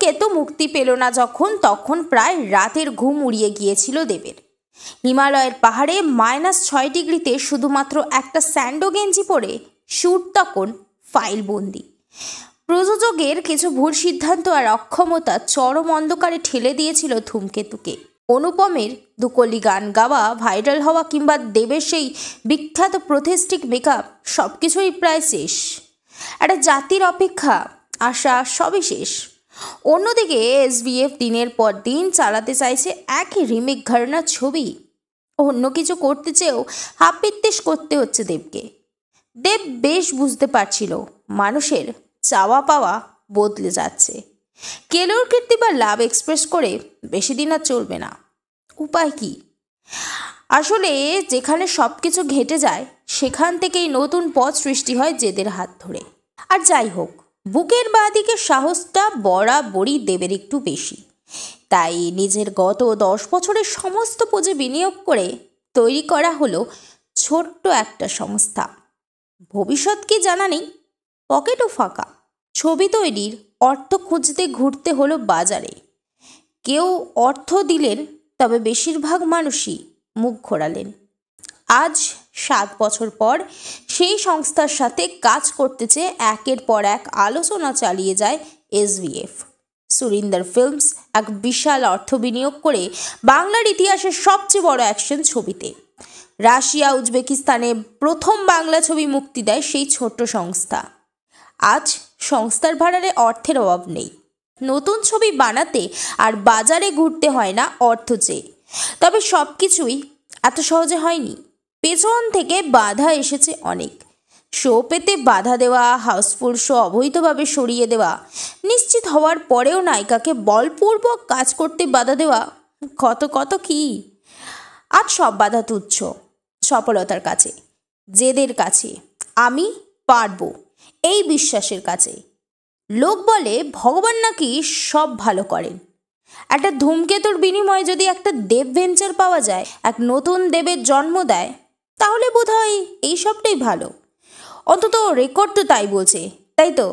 ধূমকেতু মুক্তি পেল না যখন, তখন প্রায় রাতের ঘুম উড়িয়ে গিয়েছিল দেবের। হিমালয়ের পাহাড়ে -6 ডিগ্রিতে শুধুমাত্র একটা স্যান্ডো গেঞ্জি পরে শ্যুট তখন ফাইলবন্দি। প্রযোজকের কিছু ভুল সিদ্ধান্ত আর অক্ষমতা চরম অন্ধকারে ঠেলে দিয়েছিল ধূমকেতুকে। অনুপমের দুকলি গান গাওয়া, ভাইরাল হওয়া কিংবা দেবের সেই বিখ্যাত প্রোথেস্টিক মেকআপ সব কিছুই প্রায় শেষ। একটা জাতির অপেক্ষা, আশা সবই শেষ। অন্যদিকে এসভিএফ দিনের পর দিন চালাতে চাইছে একই রিমেক ঘরানার ছবি। অন্য কিছু করতে চেয়েও হাপিত্তেশ করতে হচ্ছে দেবকে। দেব বেশ বুঝতে পারছিল মানুষের চাওয়া পাওয়া বদলে যাচ্ছে। কেলোর কীর্তি বা লাভ এক্সপ্রেস করে বেশি দিন আর চলবে না। উপায় কি? আসলে যেখানে সব কিছু ঘেটে যায় সেখান থেকেই নতুন পথ সৃষ্টি হয় জেদের হাত ধরে। আর যাই হোক, বুকের বাঁদিকে সাহসটা বরাবরই দেবের একটু বেশি। তাই নিজের গত 10 বছরের সমস্ত পুঁজি বিনিয়োগ করে তৈরি করা হলো ছোট্ট একটা সংস্থা। ভবিষ্যৎ কি জানা নেই, পকেটও ফাঁকা। ছবি তৈরির অর্থ খুঁজতে ঘুরতে হলো বাজারে। কেউ অর্থ দিলেন, তবে বেশিরভাগ মানুষই মুখ ঘোরালেন। আজ 7 বছর পর সেই সংস্থার সাথে কাজ করতে চেয়ে একের পর এক আলোচনা চালিয়ে যায় এসভিএফ। সুরিন্দর ফিল্মস এক বিশাল অর্থ বিনিয়োগ করে বাংলার ইতিহাসের সবচেয়ে বড় অ্যাকশন ছবিতে রাশিয়া উজবেকিস্তানে প্রথম বাংলা ছবি মুক্তি দেয় সেই ছোট্ট সংস্থা। আজ সংস্থার ভাড়ারে অর্থের অভাব নেই। নতুন ছবি বানাতে আর বাজারে ঘুরতে হয় না অর্থ চেয়ে। তবে সব কিছুই এত সহজে হয়নি। পেছন থেকে বাধা এসেছে অনেক। শো পেতে বাধা দেওয়া, হাউসফুল শো অবৈধভাবে সরিয়ে দেওয়া, নিশ্চিত হওয়ার পরেও নায়িকাকে বলপূর্বক কাজ করতে বাধা দেওয়া, কত কত কি। আজ সব বাধা তুচ্ছ সফলতার কাছে, জেদের কাছে, আমি পারবো এই বিশ্বাসের কাছে। লোক বলে ভগবান নাকি সব ভালো করেন। একটা ধূমকেতুর বিনিময়ে যদি একটা দেব ভেঞ্চার পাওয়া যায়, এক নতুন দেবের জন্ম দেয়, তাহলে বোধহয় এই সবটাই ভালো। অন্তত রেকর্ড তো তাই বলছে, তাই তো?